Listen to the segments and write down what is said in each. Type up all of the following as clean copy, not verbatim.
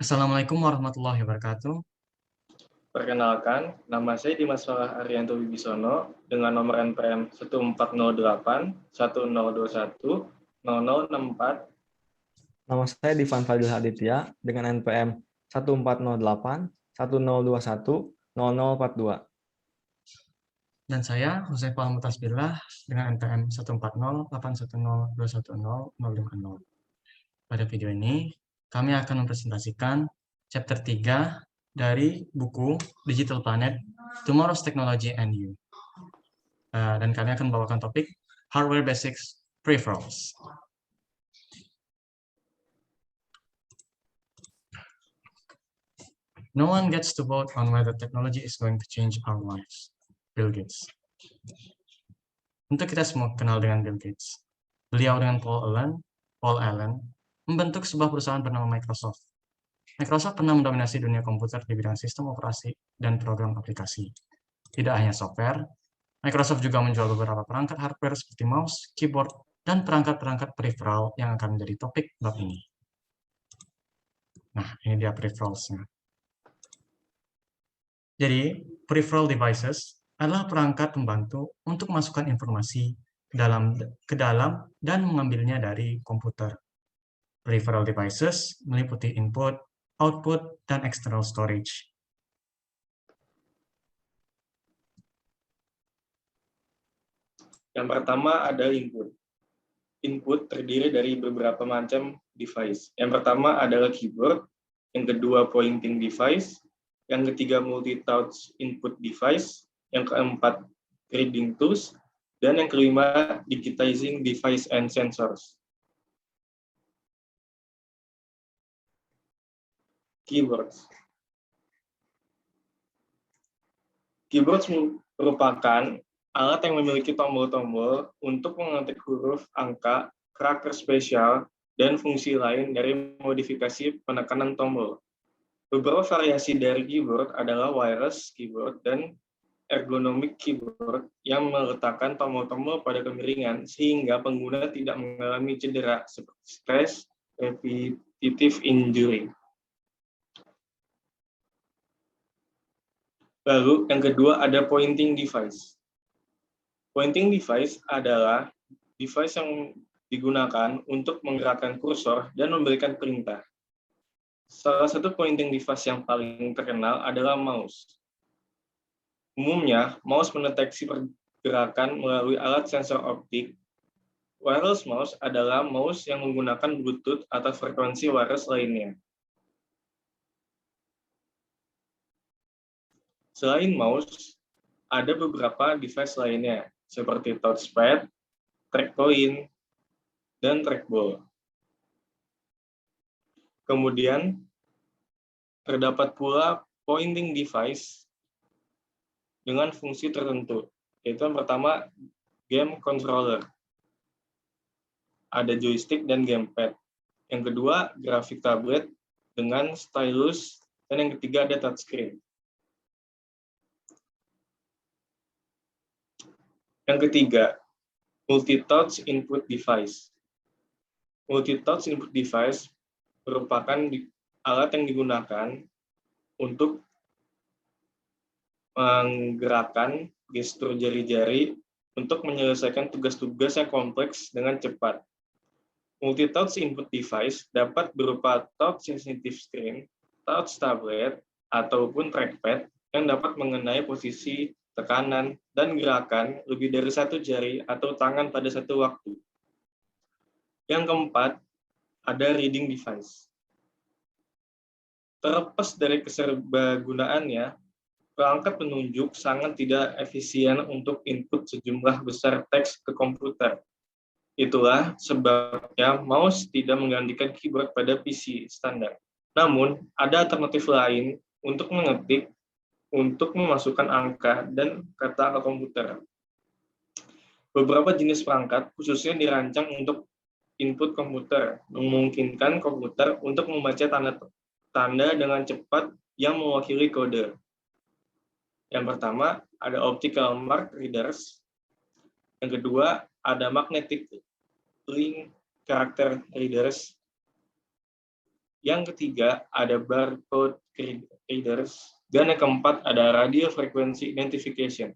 Assalamualaikum warahmatullahi wabarakatuh. Perkenalkan, nama saya Dimas Farah Arianto Wibisono dengan nomor NPM 1408 1021 0064. Nama saya Divan Fadil Aditya dengan NPM 1408 1021 0042. Dan saya, Husseifah Mutasbillah, dengan NPM 1408102100050. Pada video ini, kami akan mempresentasikan chapter 3 dari buku Digital Planet, Tomorrow's Technology and You. Dan kami akan membawakan topik Hardware Basics Peripherals. No one gets to vote on whether technology is going to change our lives. Bill Gates. Untuk kita semua kenal dengan Bill Gates. Beliau dengan Paul Allen membentuk sebuah perusahaan bernama Microsoft. Microsoft pernah mendominasi dunia komputer di bidang sistem operasi dan program aplikasi. Tidak hanya software, Microsoft juga menjual beberapa perangkat hardware seperti mouse, keyboard, dan perangkat-perangkat peripheral yang akan menjadi topik bab ini. Nah, ini dia peripherals-nya. Jadi, peripheral devices adalah perangkat pembantu untuk memasukkan informasi ke dalam dan mengambilnya dari komputer. Peripheral devices meliputi input, output, dan external storage. Yang pertama ada input. Input terdiri dari beberapa macam device. Yang pertama adalah keyboard, yang kedua pointing device, yang ketiga multi-touch input device, yang keempat reading tools, dan yang kelima digitizing device and sensors. Keyboards. Keyboards merupakan alat yang memiliki tombol-tombol untuk mengetik huruf, angka, karakter spesial, dan fungsi lain dari modifikasi penekanan tombol. Beberapa variasi dari keyboard adalah wireless keyboard dan ergonomic keyboard yang meletakkan tombol-tombol pada kemiringan sehingga pengguna tidak mengalami cedera seperti stress, repetitive injury. Lalu yang kedua ada pointing device. Pointing device adalah device yang digunakan untuk menggerakkan kursor dan memberikan perintah. Salah satu pointing device yang paling terkenal adalah mouse. Umumnya, mouse mendeteksi pergerakan melalui alat sensor optik. Wireless mouse adalah mouse yang menggunakan Bluetooth atau frekuensi wireless lainnya. Selain mouse, ada beberapa device lainnya, seperti touchpad, track point, dan trackball. Kemudian, terdapat pula pointing device dengan fungsi tertentu, yaitu yang pertama, game controller. Ada joystick dan gamepad. Yang kedua, grafik tablet dengan stylus, dan yang ketiga ada touchscreen. Yang ketiga, multi-touch input device. Multi-touch input device merupakan alat yang digunakan untuk menggerakkan gestur jari-jari untuk menyelesaikan tugas-tugas yang kompleks dengan cepat. Multi-touch input device dapat berupa touch sensitive screen, touch tablet, ataupun trackpad yang dapat mengenai posisi, tekanan, dan gerakan lebih dari satu jari atau tangan pada satu waktu. Yang keempat, ada reading device. Terlepas dari keserbagunaannya, perangkat penunjuk sangat tidak efisien untuk input sejumlah besar teks ke komputer. Itulah sebabnya mouse tidak menggantikan keyboard pada PC standar. Namun, ada alternatif lain untuk mengetik, untuk memasukkan angka dan kata ke komputer. Beberapa jenis perangkat khususnya dirancang untuk input komputer, memungkinkan komputer untuk membaca tanda dengan cepat yang mewakili kode. Yang pertama, ada optical mark readers. Yang kedua, ada magnetic link character readers. Yang ketiga ada barcode readers, dan yang keempat ada radio frequency identification.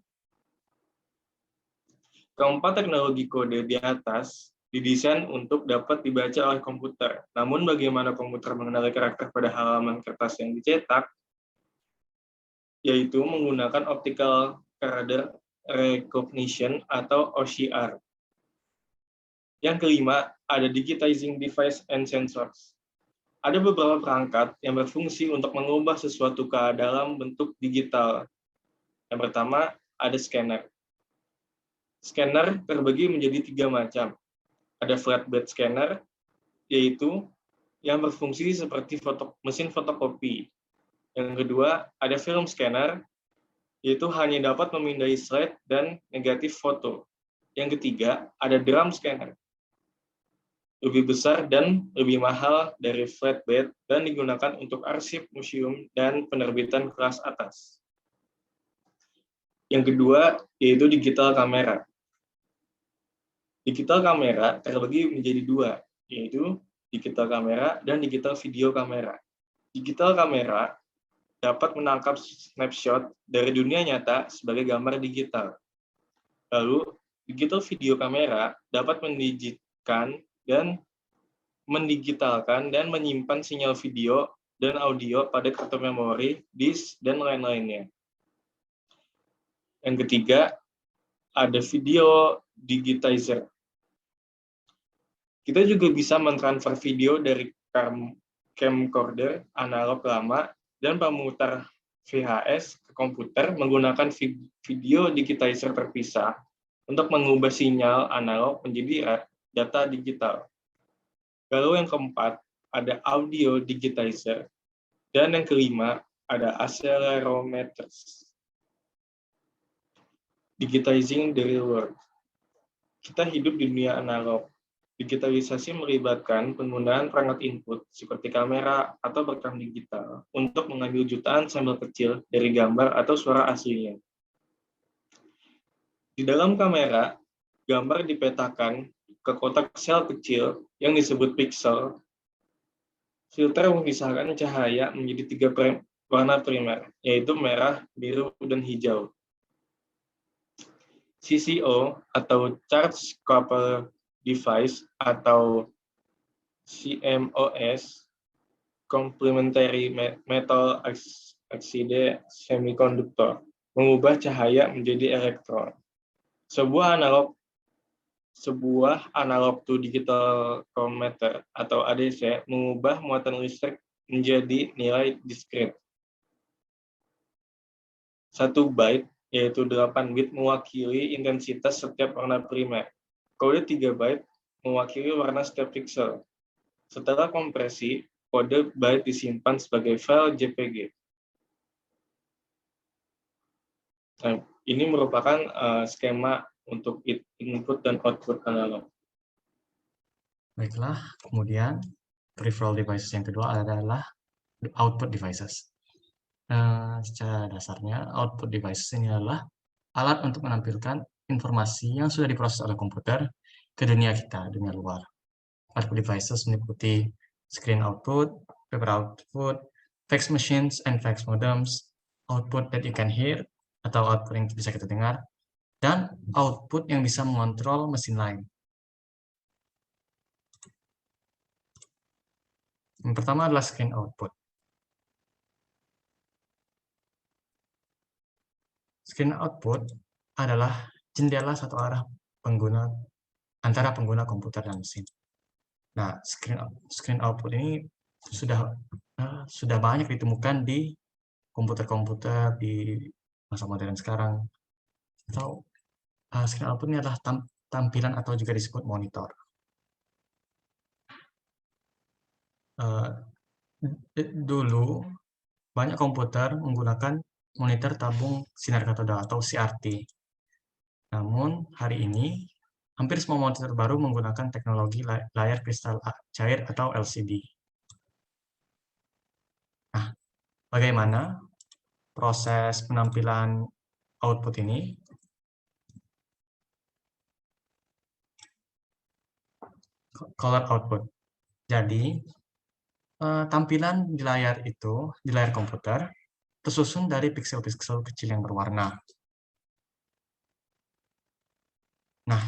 Keempat teknologi kode di atas didesain untuk dapat dibaca oleh komputer. Namun bagaimana komputer mengenali karakter pada halaman kertas yang dicetak, yaitu menggunakan optical character recognition atau OCR. Yang kelima, ada digitizing device and sensors. Ada beberapa perangkat yang berfungsi untuk mengubah sesuatu ke dalam bentuk digital. Yang pertama, ada scanner. Scanner terbagi menjadi 3 macam. Ada flatbed scanner, yaitu yang berfungsi seperti mesin fotokopi. Yang kedua, ada film scanner, yaitu hanya dapat memindai slide dan negatif foto. Yang ketiga, ada drum scanner. Lebih besar dan lebih mahal dari flatbed dan digunakan untuk arsip, museum, dan penerbitan kelas atas. Yang kedua, yaitu digital kamera. Digital kamera terbagi menjadi 2, yaitu digital kamera dan digital video kamera. Digital kamera dapat menangkap snapshot dari dunia nyata sebagai gambar digital. Lalu, digital video kamera dapat mendigitalkan dan menyimpan sinyal video dan audio pada kartu memori, disk, dan lain-lainnya. Yang ketiga, ada video digitizer. Kita juga bisa mentransfer video dari camcorder analog lama dan pemutar VHS ke komputer menggunakan video digitizer terpisah untuk mengubah sinyal analog menjadi data digital. Lalu yang keempat, ada audio digitizer. Dan yang kelima, ada accelerometers. Digitizing the real world. Kita hidup di dunia analog. Digitalisasi melibatkan penggunaan perangkat input seperti kamera atau perekam digital untuk mengambil jutaan sampel kecil dari gambar atau suara aslinya. Di dalam kamera, gambar dipetakan ke kotak sel kecil yang disebut pixel. Filter memisahkan cahaya menjadi 3 warna primer, yaitu merah, biru, dan hijau. CCO atau Charge Coupled Device atau CMOS, Complementary Metal Oxide Semiconductor, mengubah cahaya menjadi elektron. Sebuah analog to digital converter atau ADC mengubah muatan listrik menjadi nilai diskrit. 1 byte, yaitu 8 bit, mewakili intensitas setiap warna primer. Kode 3 byte mewakili warna setiap pixel. Setelah kompresi, kode byte disimpan sebagai file JPG. Nah, ini merupakan skema untuk input dan output analog. Baiklah, kemudian peripheral devices yang kedua adalah output devices. Secara dasarnya, output devices ini adalah alat untuk menampilkan informasi yang sudah diproses oleh komputer ke dunia kita, dunia luar. Output devices meliputi screen output, paper output, fax machines and fax modems, output that you can hear atau output yang bisa kita dengar, dan output yang bisa mengontrol mesin lain. Yang pertama adalah screen output. Screen output adalah jendela satu arah antara pengguna komputer dan mesin. Nah, screen output ini sudah banyak ditemukan di komputer-komputer di masa modern sekarang. Atau screen output ini adalah tampilan atau juga disebut monitor. Dulu banyak komputer menggunakan monitor tabung sinar katoda atau CRT. Namun hari ini hampir semua monitor baru menggunakan teknologi layar kristal cair atau LCD. Nah, bagaimana proses penampilan output ini? Color output. Jadi, tampilan di layar itu, di layar komputer, tersusun dari piksel-piksel kecil yang berwarna. Nah,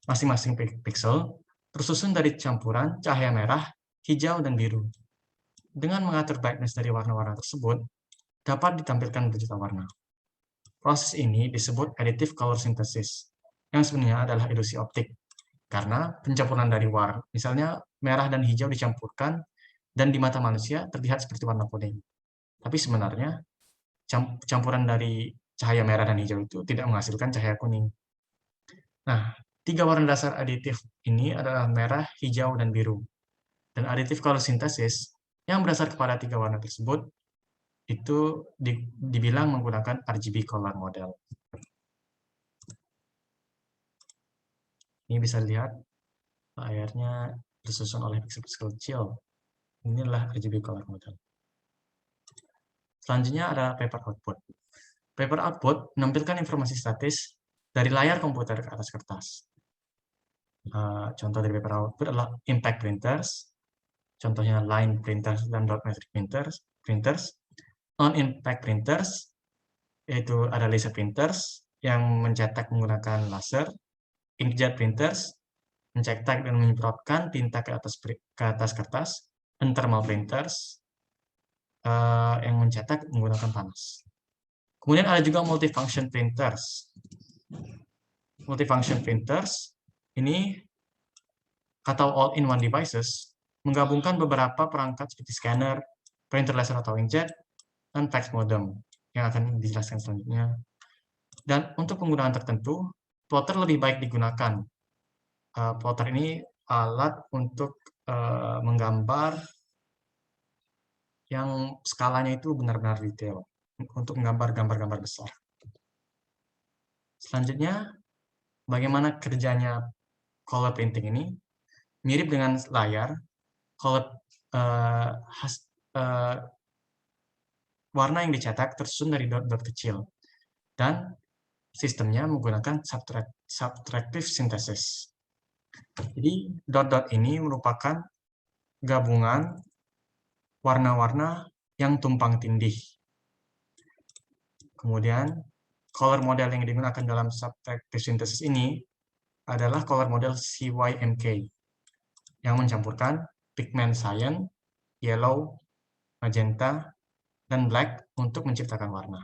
masing-masing piksel tersusun dari campuran cahaya merah, hijau, dan biru. Dengan mengatur brightness dari warna-warna tersebut, dapat ditampilkan berjuta warna. Proses ini disebut additive color synthesis, yang sebenarnya adalah ilusi optik, karena pencampuran dari warna, misalnya merah dan hijau dicampurkan, dan di mata manusia terlihat seperti warna kuning. Tapi sebenarnya, campuran dari cahaya merah dan hijau itu tidak menghasilkan cahaya kuning. Nah, 3 warna dasar aditif ini adalah merah, hijau, dan biru. Dan additive color synthesis yang berdasar kepada 3 warna tersebut itu dibilang menggunakan RGB color model. Ini bisa lihat layarnya tersusun oleh piksel-piksel kecil. Inilah RGB color model. Selanjutnya ada paper output. Paper output menampilkan informasi statis dari layar komputer ke atas kertas. Contoh dari paper output adalah impact printers, contohnya line printers dan dot matrix printers. Non-impact printers, yaitu ada laser printers yang mencetak menggunakan laser, inkjet printers, mencetak dan menyemprotkan tinta ke atas kertas, dan thermal printers yang mencetak menggunakan panas. Kemudian ada juga multifunction printers. Multifunction printers ini atau all-in-one devices menggabungkan beberapa perangkat seperti scanner, printer laser atau inkjet, dan fax modem yang akan dijelaskan selanjutnya. Dan untuk penggunaan tertentu, plotter lebih baik digunakan. Plotter ini alat untuk menggambar yang skalanya itu benar-benar detail, untuk menggambar gambar-gambar besar. Selanjutnya, bagaimana kerjanya color printing ini? Mirip dengan layar, warna yang dicetak tersusun dari dot-dot kecil, dan sistemnya menggunakan subtractive synthesis. Jadi, dot-dot ini merupakan gabungan warna-warna yang tumpang tindih. Kemudian, color model yang digunakan dalam subtractive synthesis ini adalah color model CYMK, yang mencampurkan pigment cyan, yellow, magenta, dan black untuk menciptakan warna.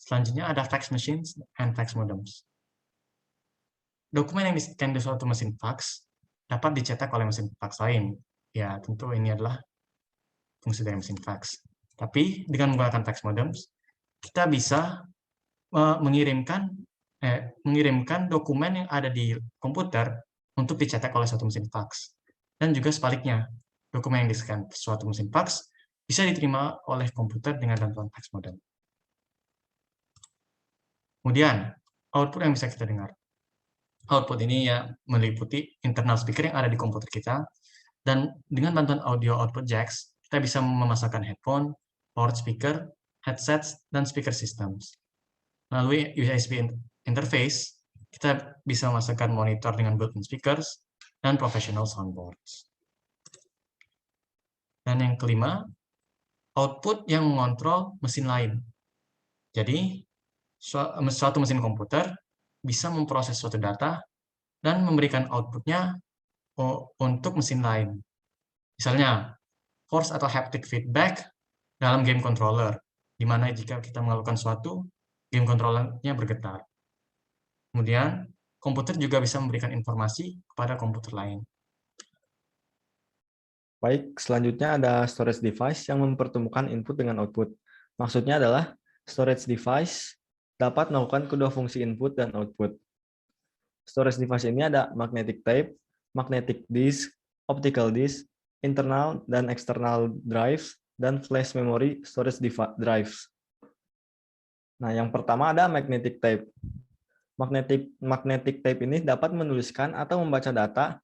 Selanjutnya ada fax machines and fax modems. Dokumen yang di-scan di suatu mesin fax dapat dicetak oleh mesin fax lain. Ya, tentu ini adalah fungsi dari mesin fax. Tapi dengan menggunakan fax modems, kita bisa mengirimkan dokumen yang ada di komputer untuk dicetak oleh suatu mesin fax. Dan juga sebaliknya, dokumen yang di-scan suatu mesin fax bisa diterima oleh komputer dengan bantuan fax modem. Kemudian, output yang bisa kita dengar. Output ini ya meliputi internal speaker yang ada di komputer kita, dan dengan bantuan audio output jacks, kita bisa memasangkan headphone, powered speaker, headsets, dan speaker systems. Melalui USB interface, kita bisa memasangkan monitor dengan built-in speakers dan professional soundboards. Dan yang kelima, output yang mengontrol mesin lain. Jadi, suatu mesin komputer bisa memproses suatu data dan memberikan outputnya untuk mesin lain. Misalnya, force atau haptic feedback dalam game controller, di mana jika kita melakukan suatu, game controllernya bergetar. Kemudian, komputer juga bisa memberikan informasi kepada komputer lain. Baik, selanjutnya ada storage device yang mempertemukan input dengan output. Maksudnya adalah storage device dapat melakukan kedua fungsi input dan output. Storage device ini ada magnetic tape, magnetic disk, optical disk, internal dan external drives, dan flash memory storage drives. Nah, yang pertama ada magnetic tape. Magnetic tape ini dapat menuliskan atau membaca data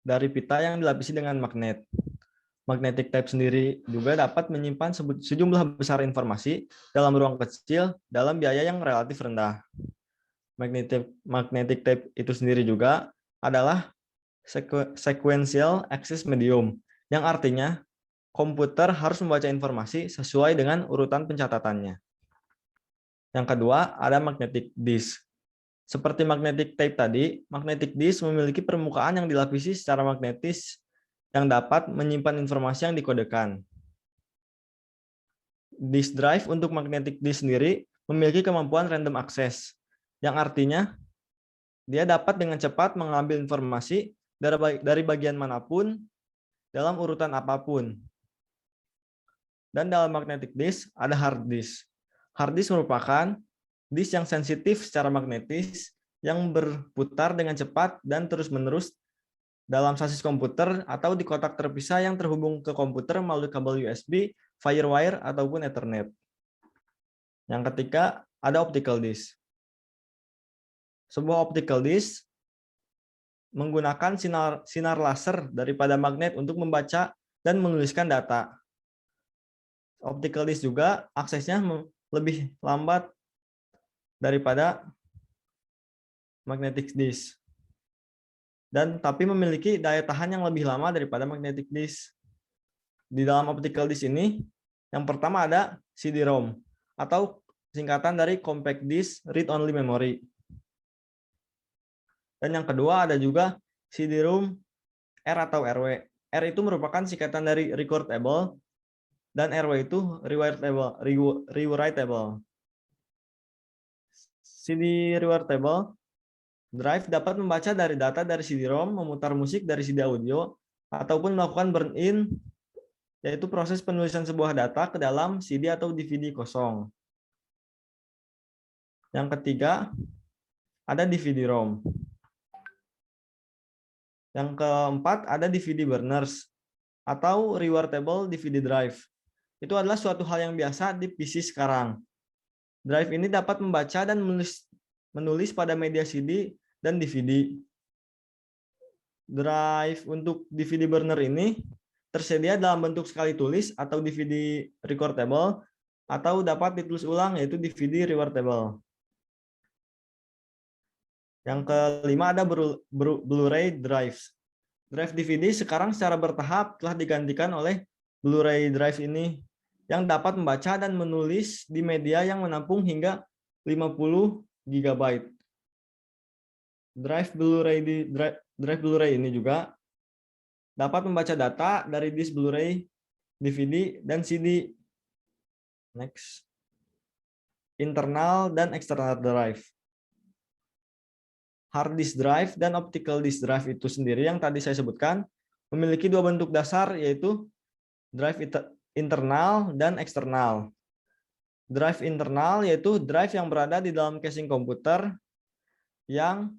dari pita yang dilapisi dengan magnet. Magnetic tape sendiri juga dapat menyimpan sejumlah besar informasi dalam ruang kecil dalam biaya yang relatif rendah. Magnetic tape itu sendiri juga adalah sequential access medium, yang artinya komputer harus membaca informasi sesuai dengan urutan pencatatannya. Yang kedua, ada magnetic disk. Seperti magnetic tape tadi, magnetic disk memiliki permukaan yang dilapisi secara magnetis yang dapat menyimpan informasi yang dikodekan. Disk drive untuk magnetic disk sendiri memiliki kemampuan random access, yang artinya dia dapat dengan cepat mengambil informasi dari bagian manapun dalam urutan apapun. Dan dalam magnetic disk ada hard disk. Hard disk merupakan disk yang sensitif secara magnetis yang berputar dengan cepat dan terus-menerus dalam sasis komputer atau di kotak terpisah yang terhubung ke komputer melalui kabel USB, Firewire, ataupun Ethernet. Yang ketiga, ada optical disk. Sebuah optical disk menggunakan sinar laser daripada magnet untuk membaca dan menuliskan data. Optical disk juga aksesnya lebih lambat daripada magnetic disk. Tapi memiliki daya tahan yang lebih lama daripada magnetic disk. Di dalam optical disk ini, yang pertama ada CD-ROM atau singkatan dari compact disk read only memory. Dan yang kedua ada juga CD-ROM R atau RW. R itu merupakan singkatan dari recordable dan RW itu rewritable. CD rewritable drive dapat membaca dari data dari CD-ROM, memutar musik dari CD audio, ataupun melakukan burn-in, yaitu proses penulisan sebuah data ke dalam CD atau DVD kosong. Yang ketiga, ada DVD-ROM. Yang keempat, ada DVD burners, atau rewritable DVD drive. Itu adalah suatu hal yang biasa di PC sekarang. Drive ini dapat membaca dan menulis pada media CD dan DVD. Drive untuk DVD burner ini tersedia dalam bentuk sekali tulis atau DVD recordable atau dapat ditulis ulang yaitu DVD rewritable. Yang kelima ada Blu-ray drives. Drive DVD sekarang secara bertahap telah digantikan oleh Blu-ray drive ini yang dapat membaca dan menulis di media yang menampung hingga 50 GB. Drive Blu-ray ini juga dapat membaca data dari disk Blu-ray, DVD, dan CD. Next. Internal dan external drive. Hard disk drive dan optical disk drive itu sendiri yang tadi saya sebutkan memiliki dua bentuk dasar yaitu drive internal dan eksternal. Drive internal yaitu drive yang berada di dalam casing komputer yang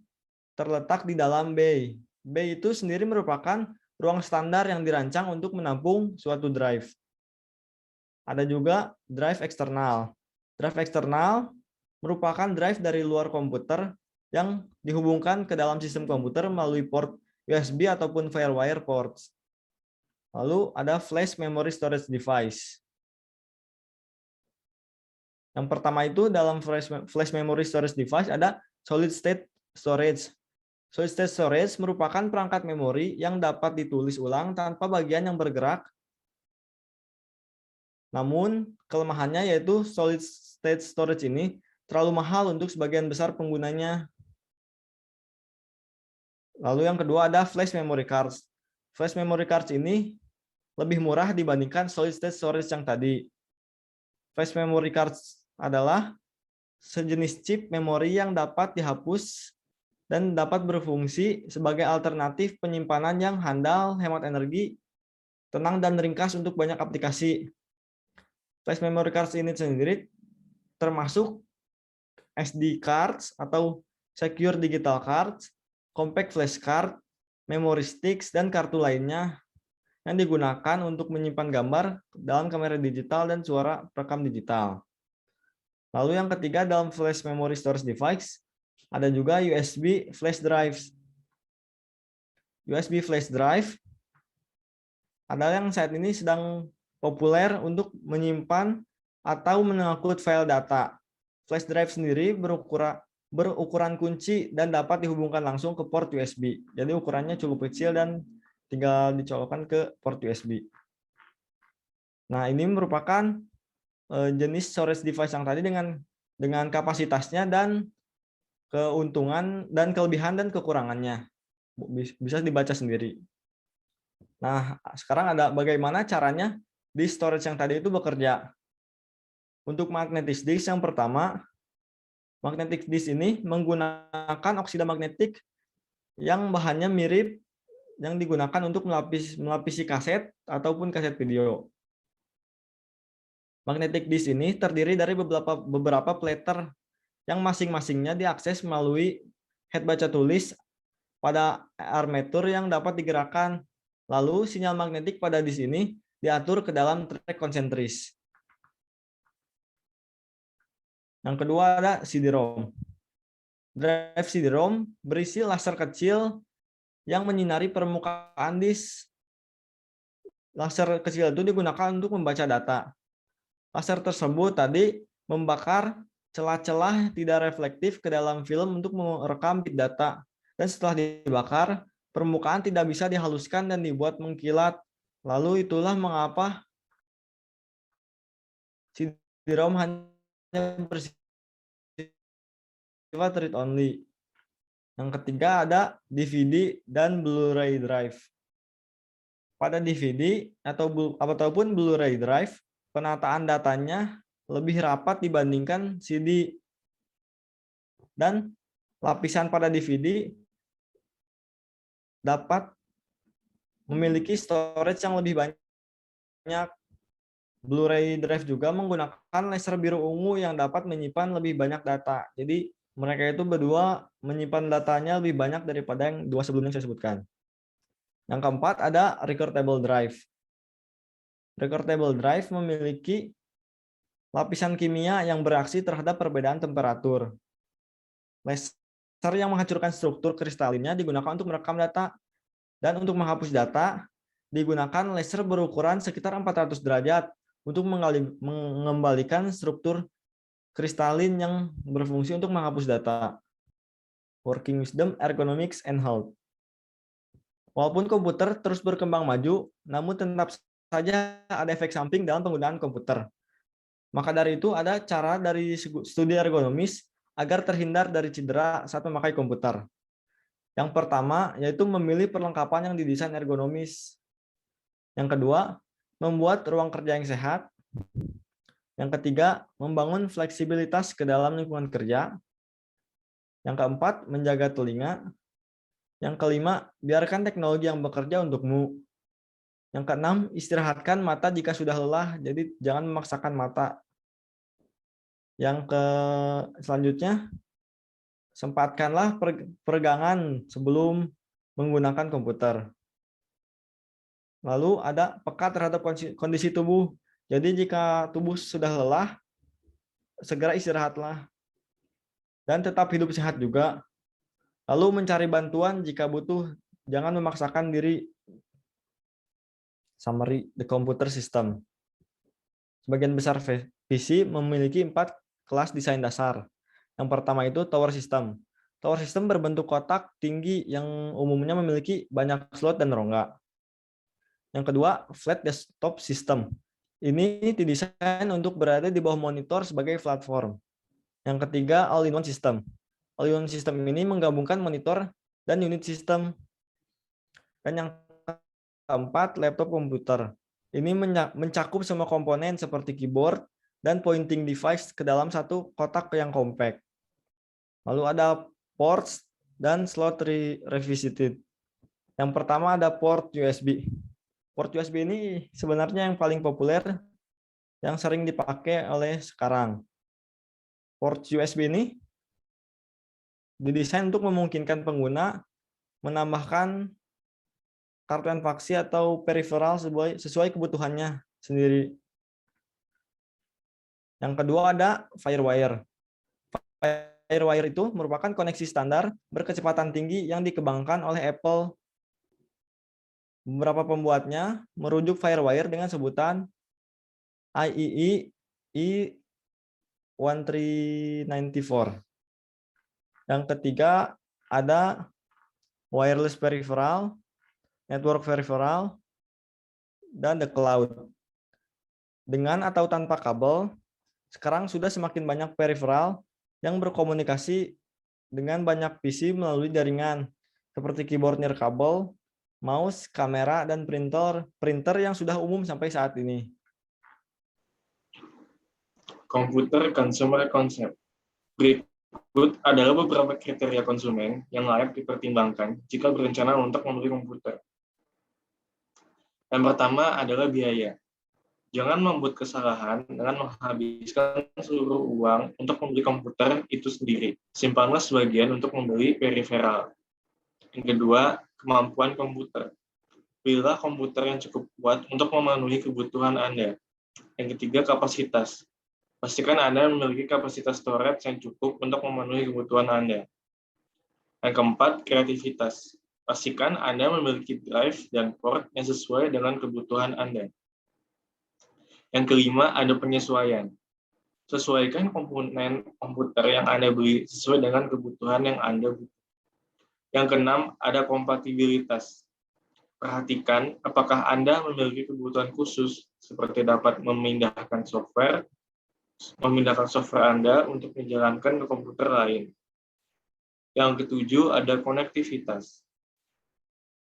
terletak di dalam bay. Bay itu sendiri merupakan ruang standar yang dirancang untuk menampung suatu drive. Ada juga drive eksternal. Drive eksternal merupakan drive dari luar komputer yang dihubungkan ke dalam sistem komputer melalui port USB ataupun Firewire ports. Lalu ada flash memory storage device. Yang pertama itu dalam flash memory storage device ada solid state storage. Solid state storage merupakan perangkat memori yang dapat ditulis ulang tanpa bagian yang bergerak. Namun kelemahannya yaitu solid state storage ini terlalu mahal untuk sebagian besar penggunanya. Lalu yang kedua ada flash memory cards. Flash memory cards ini lebih murah dibandingkan solid state storage yang tadi. Flash memory cards adalah sejenis chip memori yang dapat dihapus dan dapat berfungsi sebagai alternatif penyimpanan yang handal, hemat energi, tenang, dan ringkas untuk banyak aplikasi. Flash memory cards ini sendiri termasuk SD cards atau secure digital cards, compact flash card, memory sticks, dan kartu lainnya yang digunakan untuk menyimpan gambar dalam kamera digital dan suara perekam digital. Lalu yang ketiga dalam flash memory storage device, ada juga USB flash drives. USB flash drive adalah yang saat ini sedang populer untuk menyimpan atau mengangkut file data. Flash drive sendiri berukuran kunci dan dapat dihubungkan langsung ke port USB. Jadi ukurannya cukup kecil dan tinggal dicolokkan ke port USB. Nah, ini merupakan jenis storage device yang tadi dengan kapasitasnya dan keuntungan dan kelebihan dan kekurangannya. Bisa dibaca sendiri. Nah, sekarang ada bagaimana caranya di storage yang tadi itu bekerja. Untuk magnetic disk yang pertama, magnetic disk ini menggunakan oksida magnetik yang bahannya mirip yang digunakan untuk melapisi kaset ataupun kaset video. Magnetic disk ini terdiri dari beberapa plater yang masing-masingnya diakses melalui head baca tulis pada armatur yang dapat digerakkan. Lalu sinyal magnetik pada disk ini diatur ke dalam track konsentris. Yang kedua ada CD-ROM. Drive CD-ROM berisi laser kecil yang menyinari permukaan disk. Laser kecil itu digunakan untuk membaca data. Laser tersebut tadi membakar celah-celah tidak reflektif ke dalam film untuk merekam bit data. Dan setelah dibakar, permukaan tidak bisa dihaluskan dan dibuat mengkilat. Lalu itulah mengapa CD-ROM hanya bersifat read only. Yang ketiga ada DVD dan Blu-ray drive. Pada DVD ataupun Blu-ray drive, penataan datanya lebih rapat dibandingkan CD. Dan lapisan pada DVD dapat memiliki storage yang lebih banyak. Blu-ray drive juga menggunakan laser biru ungu yang dapat menyimpan lebih banyak data. Jadi mereka itu berdua menyimpan datanya lebih banyak daripada yang dua sebelumnya saya sebutkan. Yang keempat ada recordable drive. Recordable drive memiliki lapisan kimia yang bereaksi terhadap perbedaan temperatur. Laser yang menghancurkan struktur kristalinnya digunakan untuk merekam data, dan untuk menghapus data digunakan laser berukuran sekitar 400 derajat untuk mengembalikan struktur kristalin yang berfungsi untuk menghapus data. Working wisdom, ergonomics, and health. Walaupun komputer terus berkembang maju, namun tetap saja ada efek samping dalam penggunaan komputer. Maka dari itu ada cara dari studi ergonomis agar terhindar dari cedera saat memakai komputer. Yang pertama yaitu memilih perlengkapan yang didesain ergonomis. Yang kedua, membuat ruang kerja yang sehat. Yang ketiga, membangun fleksibilitas ke dalam lingkungan kerja. Yang keempat, menjaga telinga. Yang kelima, biarkan teknologi yang bekerja untukmu. Yang keenam, istirahatkan mata jika sudah lelah, jadi jangan memaksakan mata. Selanjutnya, sempatkanlah peregangan sebelum menggunakan komputer. Lalu ada peka terhadap kondisi tubuh. Jadi jika tubuh sudah lelah, segera istirahatlah. Dan tetap hidup sehat juga. Lalu mencari bantuan jika butuh, jangan memaksakan diri. Summary the computer system. Sebagian besar PC memiliki 4 kelas desain dasar. Yang pertama itu tower system. Tower system berbentuk kotak tinggi yang umumnya memiliki banyak slot dan rongga. Yang kedua, flat desktop system. Ini didesain untuk berada di bawah monitor sebagai platform. Yang ketiga, all-in-one system. All-in-one system ini menggabungkan monitor dan unit sistem. Dan yang keempat, laptop komputer. Ini mencakup semua komponen seperti keyboard dan pointing device ke dalam satu kotak yang compact. Lalu ada ports dan slot revisited. Yang pertama ada port USB. Port USB ini sebenarnya yang paling populer, yang sering dipakai oleh sekarang. Port USB ini didesain untuk memungkinkan pengguna menambahkan kartu faksi atau peripheral sesuai kebutuhannya sendiri. Yang kedua ada FireWire. FireWire itu merupakan koneksi standar berkecepatan tinggi yang dikembangkan oleh Apple. Beberapa pembuatnya merujuk FireWire dengan sebutan IEEE E1394. Yang ketiga ada wireless peripheral. network peripheral, dan the cloud. Dengan atau tanpa kabel, sekarang sudah semakin banyak peripheral yang berkomunikasi dengan banyak PC melalui jaringan, seperti keyboard nirkabel, mouse, kamera, dan printer yang sudah umum sampai saat ini. Komputer consumer concept. Berikut adalah beberapa kriteria konsumen yang layak dipertimbangkan jika berencana untuk membeli komputer. Yang pertama adalah biaya. Jangan membuat kesalahan dengan menghabiskan seluruh uang untuk membeli komputer itu sendiri. Simpanlah sebagian untuk membeli peripheral. Yang kedua, kemampuan komputer. Pilihlah komputer yang cukup kuat untuk memenuhi kebutuhan Anda. Yang ketiga, kapasitas. Pastikan Anda memiliki kapasitas storage yang cukup untuk memenuhi kebutuhan Anda. Yang keempat, kreativitas. Pastikan Anda memiliki drive dan port yang sesuai dengan kebutuhan Anda. Yang kelima, ada penyesuaian. Sesuaikan komponen komputer yang Anda beli sesuai dengan kebutuhan yang Anda butuh. Yang keenam, ada kompatibilitas. Perhatikan apakah Anda memiliki kebutuhan khusus seperti dapat memindahkan software Anda untuk menjalankan ke komputer lain. Yang ketujuh, ada konektivitas.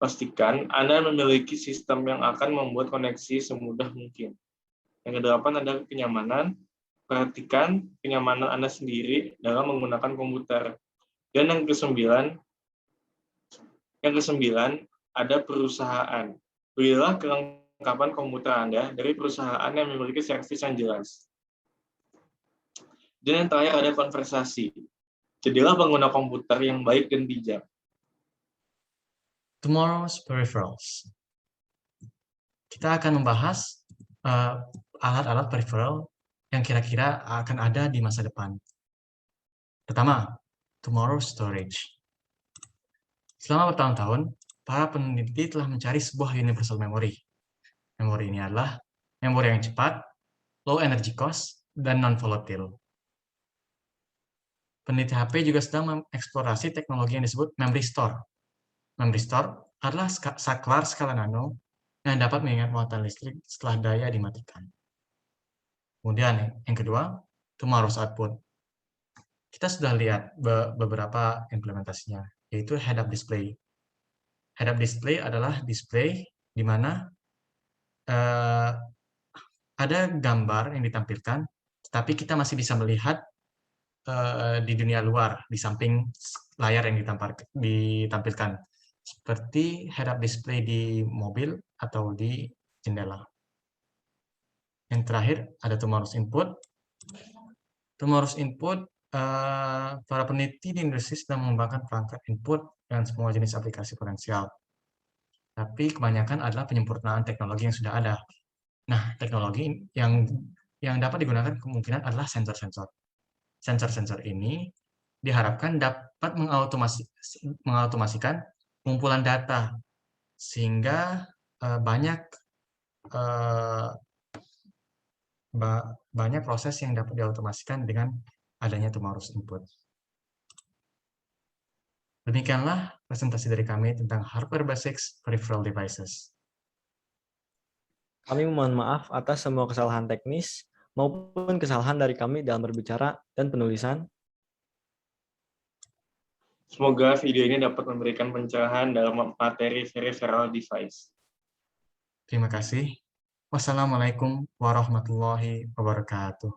Pastikan Anda memiliki sistem yang akan membuat koneksi semudah mungkin. Yang kedelapan, ada kenyamanan. Perhatikan kenyamanan Anda sendiri dalam menggunakan komputer. Dan yang kesembilan, ada perusahaan. Belilah kelengkapan komputer Anda dari perusahaan yang memiliki servis yang jelas. Dan yang terakhir ada konversasi. Jadilah pengguna komputer yang baik dan bijak. Tomorrow's peripherals. Kita akan membahas alat-alat peripheral yang kira-kira akan ada di masa depan. Pertama, tomorrow's storage. Selama bertahun-tahun, para peneliti telah mencari sebuah universal memory. Memori ini adalah memori yang cepat, low energy cost, dan non-volatile. Peneliti HP juga sedang mengeksplorasi teknologi yang disebut memory store. Memory store adalah saklar skala nano yang dapat mengingat muatan listrik setelah daya dimatikan. Kemudian yang kedua, tomorrow's output. Kita sudah lihat beberapa implementasinya, yaitu head-up display. Head-up display adalah display di mana ada gambar yang ditampilkan, tetapi kita masih bisa melihat di dunia luar, di samping layar yang ditampilkan. Seperti head-up display di mobil atau di jendela. Yang terakhir, ada tomorrow's input. Tomorrow's input, para peneliti di industri sedang mengembangkan perangkat input dan semua jenis aplikasi potensial. Tapi kebanyakan adalah penyempurnaan teknologi yang sudah ada. Nah, teknologi yang dapat digunakan kemungkinan adalah sensor-sensor. Sensor-sensor ini diharapkan dapat mengautomasikan pengumpulan data, sehingga banyak proses yang dapat diautomasikan dengan adanya tomorrow's input. Demikianlah presentasi dari kami tentang hardware basics peripheral devices. Kami mohon maaf atas semua kesalahan teknis maupun kesalahan dari kami dalam berbicara dan penulisan. Semoga video ini dapat memberikan pencerahan dalam materi peripheral device. Terima kasih. Wassalamualaikum warahmatullahi wabarakatuh.